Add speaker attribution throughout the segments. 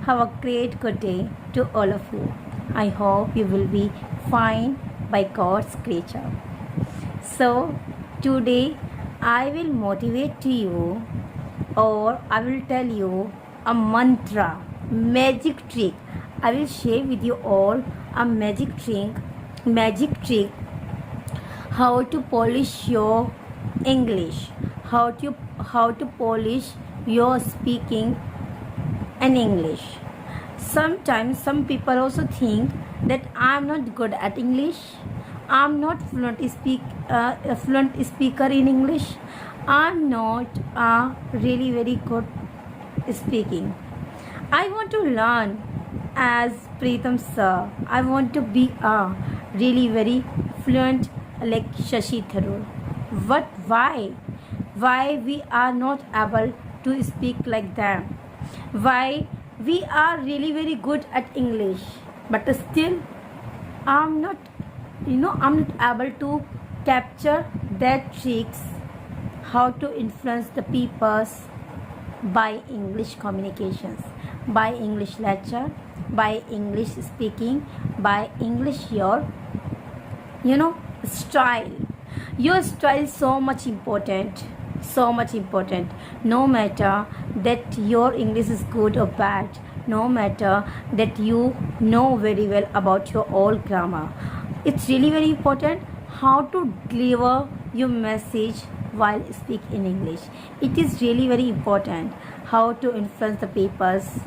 Speaker 1: Have a great good day to all of you. I hope you will be fine by God's creature. So, today I will motivate to you, or I will tell you a mantra, magic trick. I will share with you all a magic trick how to polish your English, how to polish your speaking in English. Sometimes some people also think that I'm not good at English. I'm not a fluent speaker in English. I'm not really very good speaking. I want to learn as Preetham sir. I want to be a really very fluent like Shashi Tharoor. But why? Why we are not able to speak like them? Why we are really very good at English, but still I'm not able to capture their tricks, how to influence the peoples by English communications, by English lecture, by English speaking, by English your style. Your style is so much important, so much important. No matter that your English is good or bad, no matter that you know very well about your old grammar, it's really very important how to deliver your message while speak in English. It is really very important how to influence the papers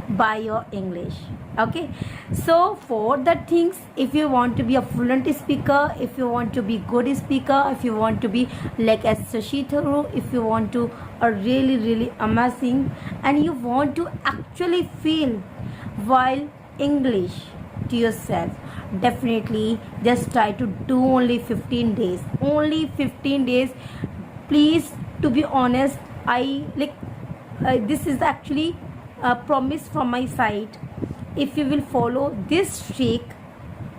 Speaker 1: by your English. Okay, so for the things, if you want to be a fluent speaker, if you want to be good speaker, if you want to be like as Shashi Tharoor, if you want to a really amazing, and you want to actually feel while English to yourself, definitely just try to do only 15 days. Only 15 days. Please, to be honest, I like this is actually a promise from my side. If you will follow this trick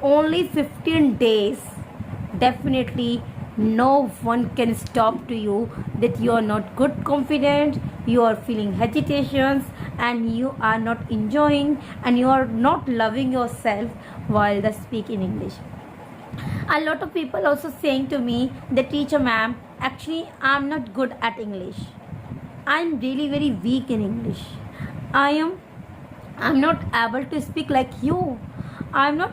Speaker 1: only 15 days, definitely no one can stop to you that you are not good confident, you are feeling hesitations, and you are not enjoying, and you are not loving yourself while they speak in English. A lot of people also saying to me, the teacher ma'am, actually I'm not good at English. I'm really very weak in English. I'm not able to speak like you. I'm not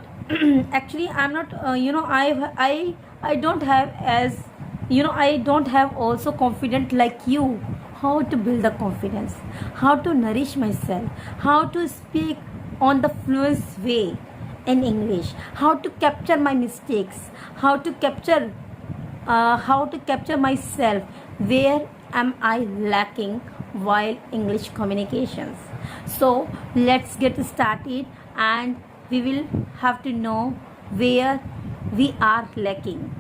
Speaker 1: actually I'm not I don't have as I don't have also confident like you. How to build the confidence, how to nourish myself, how to speak on the fluent way in English, how to capture my mistakes, how to capture myself, where am I lacking while English communications. So let's get started, and we will have to know where we are lacking.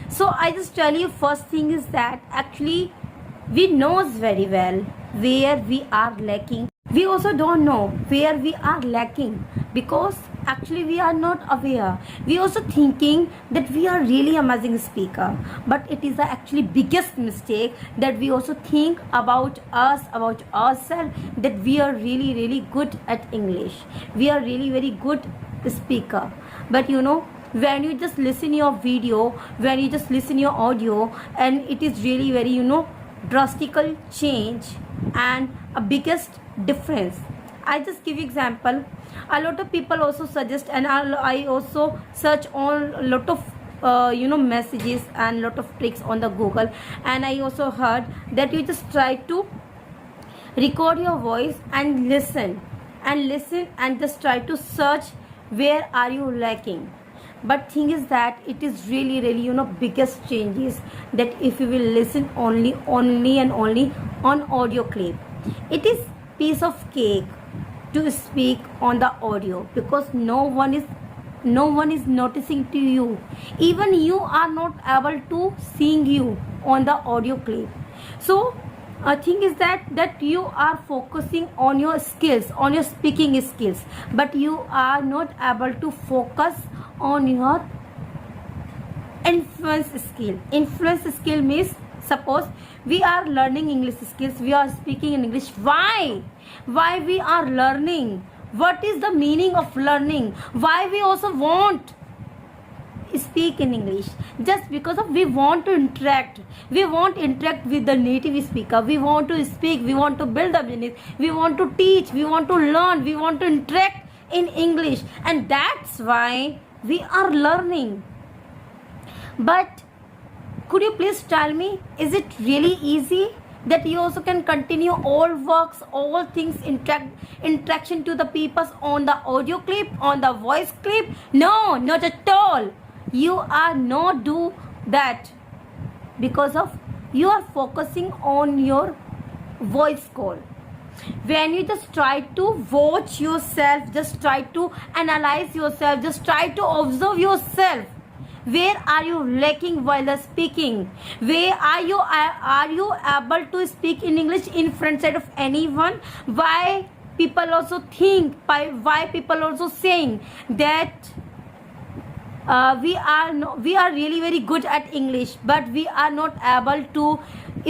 Speaker 1: So I just tell you, first thing is that actually we knows very well where we are lacking. We also don't know where we are lacking because actually we are not aware. We also thinking that we are really amazing speaker, but it is the actually biggest mistake that we also think about us, about ourselves, that we are really good at English, we are really very good speaker. But when you just listen your video, when you just listen your audio, and it is really very drastical change and a biggest difference. I just give example. A lot of people also suggest, and I also search on a lot of messages and lot of tricks on the Google, and I also heard that you just try to record your voice and listen and just try to search where are you lacking. But thing is that it is really biggest changes that if you will listen only and only on audio clip, it is piece of cake to speak on the audio, because no one is noticing to you. Even you are not able to seeing you on the audio clip. So thing is that you are focusing on your skills, on your speaking skills, but you are not able to focus on your influence skill. Influence skill means Suppose we are learning English skills, we are speaking in English. Why we are learning? What is the meaning of learning? Why we also want speak in English? Just because of we want to interact. We want to interact with the native speaker. We want to speak. We want to build a business. We want to teach. We want to learn. We want to interact in English, and that's why we are learning. But could you please tell me, is it really easy that you also can continue all works, all things, interaction to the people on the audio clip, on the voice clip? No, not at all. You are not do that because of you are focusing on your voice call. When you just try to watch yourself, just try to analyze yourself, just try to observe yourself. Where are you lacking while speaking? Where are you able to speak in English in front side of anyone? Why people also think, why people also saying that we are really very good at English, but we are not able to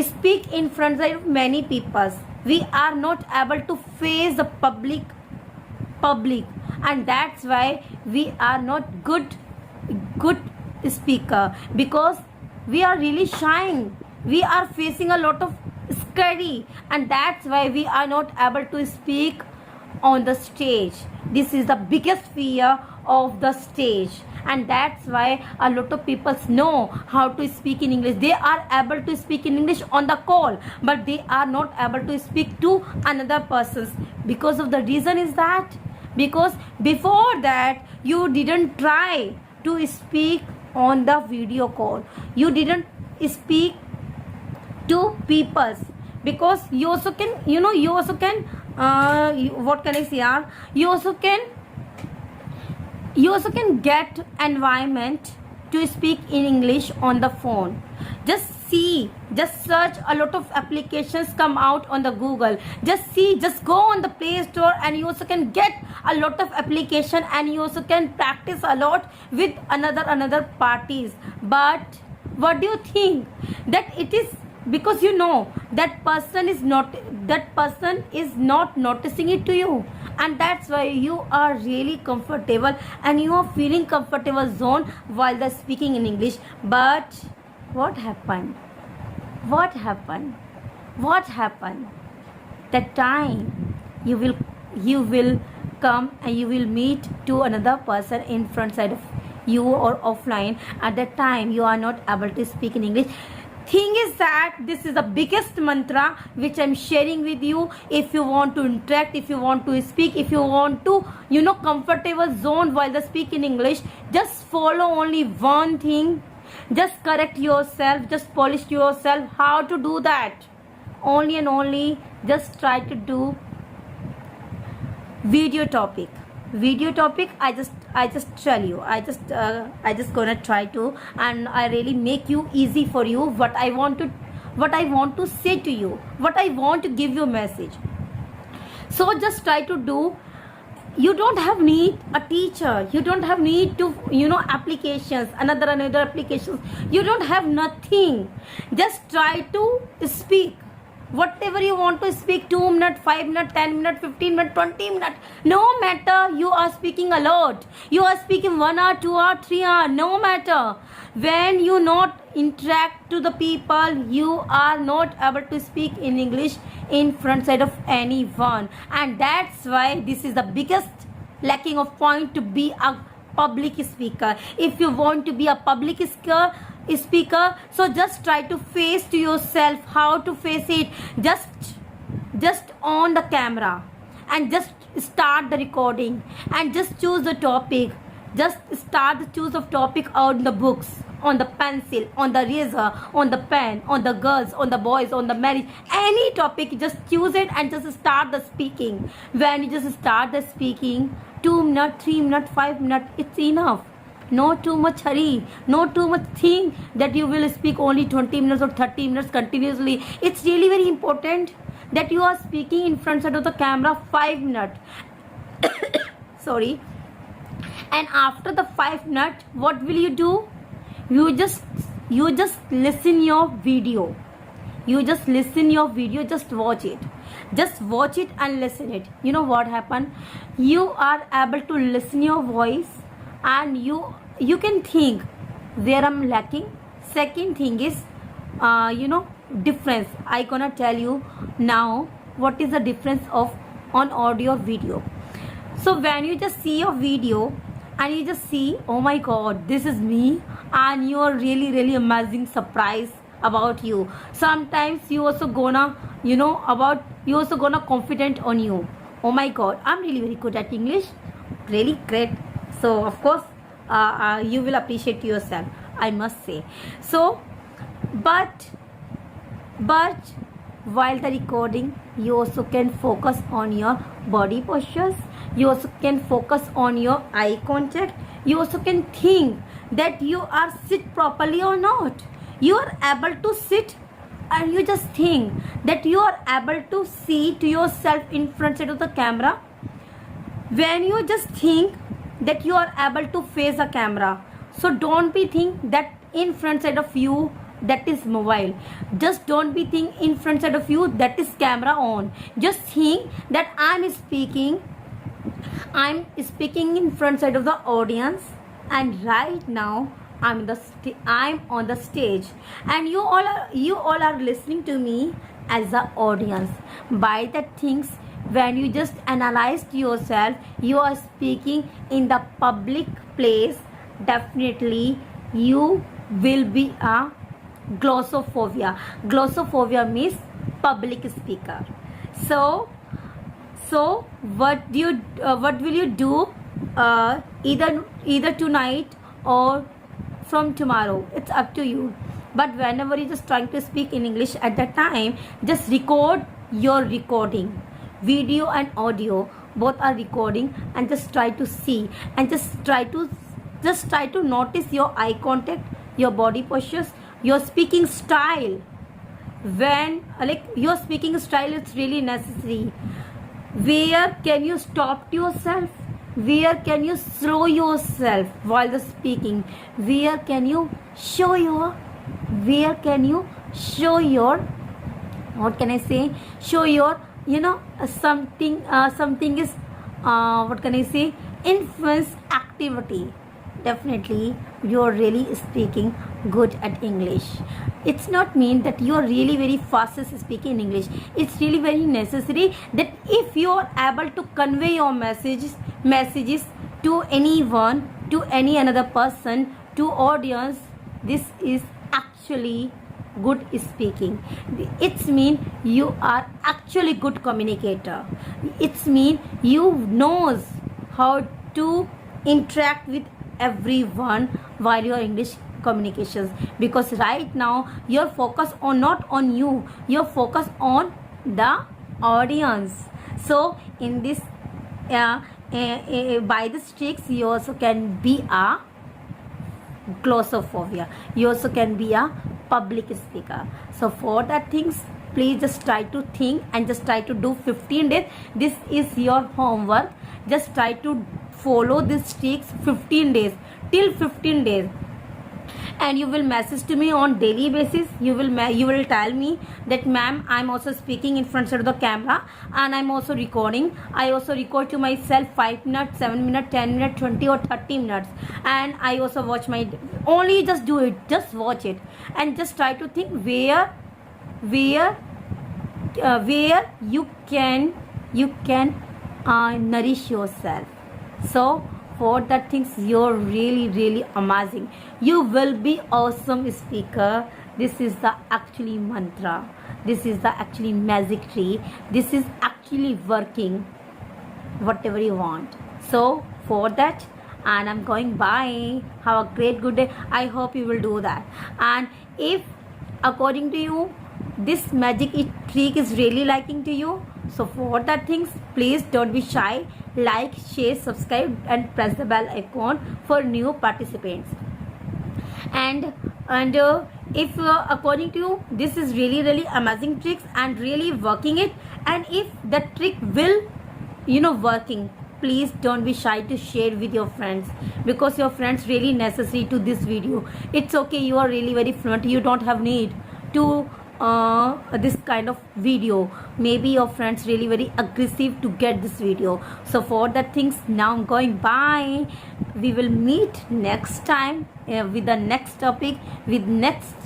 Speaker 1: speak in front of many people. We are not able to face the public, and that's why we are not good speaker, because we are really shying. We are facing a lot of scary, and that's why we are not able to speak on the stage. This is the biggest fear of the stage, and that's why a lot of people know how to speak in English. They are able to speak in English on the call, but they are not able to speak to another persons. Because of the reason is that because before that you didn't try to speak on the video call, you didn't speak to people, because you also can, what can I say, you also can get environment to speak in English on the phone. Just search, a lot of applications come out on the Google. Just go on the Play Store, and you also can get a lot of application, and you also can practice a lot with another parties. But what do you think that it is because that person is not noticing it to you, and that's why you are really comfortable and you are feeling comfortable zone while they're speaking in English. But what happened? That time you will come and you will meet to another person in front side of you or offline. At that time you are not able to speak in English. Thing is that this is the biggest mantra which I'm sharing with you. If you want to interact, if you want to speak, if you want to comfortable zone while they speak in English, just follow only one thing. Just correct yourself, just polish yourself how to do that. Only and only just try to do video topic. I just tell you, I just gonna try to, and I really make you easy for you what I want to say to you, what I want to give you a message. So just try to do. You don't have need a teacher, you don't have need to applications, another applications. You don't have nothing. Just try to speak whatever you want to speak. 2 minutes, 5 minutes, 10 minutes, 15 minutes, 20 minutes, no matter. You are speaking a lot, you are speaking 1 hour, 2 hour, 3 hour, no matter. When you not interact to the people, you are not able to speak in English in front side of anyone. And that's why this is the biggest lacking of point to be a public speaker. If you want to be a public speaker, so just try to face to yourself how to face it. Just on the camera and just start the recording and just choose the topic. Just start the choose of topic on the books, on the pencil, on the razor, on the pen, on the girls, on the boys, on the marriage, any topic. Just choose it and just start the speaking. When you just start the speaking, 2 minutes, 3 minutes, 5 minutes, it's enough. No too much hurry, no too much think that you will speak only 20 minutes or 30 minutes continuously. It's really very important that you are speaking in front of the camera 5 minutes. Sorry. And after the 5 minutes, what will you do? You you just listen your video. You just listen your video, just watch it. Just watch it and listen it. You know what happened? You are able to listen your voice, and you can think where I'm lacking. Second thing is, difference. I gonna tell you now what is the difference of on audio or video. So when you just see your video and you just see, oh my god, this is me, and you are really amazing surprise about you. Sometimes you also gonna you also gonna confident on you. Oh my god, I'm really very good at English, really great. So of course you will appreciate yourself, I must say. So but while the recording, you also can focus on your body postures. You also can focus on your eye contact. You also can think that you are sit properly or not. You are able to sit, and you just think that you are able to see to yourself in front of the camera. When you just think that you are able to face a camera, so don't be think that in front side of you that is mobile. Just don't be think in front side of you that is camera on. Just think that I'm speaking in front side of the audience, and right now I'm on the stage, and you all are listening to me as the audience. By the things, when you just analyze yourself, you are speaking in the public place, definitely you will be a glossophobia. Glossophobia means public speaker. So what will you do, either tonight or from tomorrow? It's up to you. But whenever you're just trying to speak in English, at that time, just record your recording. Video and audio both are recording, and just try to see, and just try to notice your eye contact, your body postures, your speaking style. When your speaking style is really necessary. Where can you stop yourself? Where can you slow yourself while the speaking? Where can you show your what can I say, show your something is what can I say, influence activity. Definitely you're really speaking good at English. It's not mean that you're really very fast speaking in English. It's really very necessary that if you're able to convey your messages to anyone, to any another person, to audience, this is actually good speaking. It's mean you are actually good communicator. It's mean you knows how to interact with everyone while your English communications, because right now you're focused on not on you, you're focused on the audience. So in this by this tricks, you also can be a glossophobia, you also can be a public speaker. So for that things, please just try to think and just try to do 15 days. This is your homework. Just try to follow these tricks 15 days, till 15 days, and you will message to me on daily basis. You will tell me that ma'am, I'm also speaking in front of the camera, and I'm also recording. I also record to myself 5 minutes, 7 minutes, 10 minutes, 20 or 30 minutes, and I also watch my, only just do it, just watch it, and just try to think where you can nourish yourself. So for that things, you're really amazing. You will be awesome speaker. This is the actually mantra. This is the actually magic tree. This is actually working whatever you want. So for that, and I'm going bye. Have a great good day. I hope you will do that. And if according to you this magic trick is really liking to you, so for that things, please don't be shy. Like, share, subscribe, and press the bell icon for new participants. And if according to you this is really amazing tricks and really working it, and if the trick will working, please don't be shy to share with your friends, because your friends really necessary to this video. It's okay, you are really very fluent, you don't have need to this kind of video. Maybe your friends really very aggressive to get this video. So for that things, now I'm going bye. We will meet next time with the next topic, with next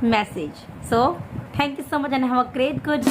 Speaker 1: message. So thank you so much and have a great good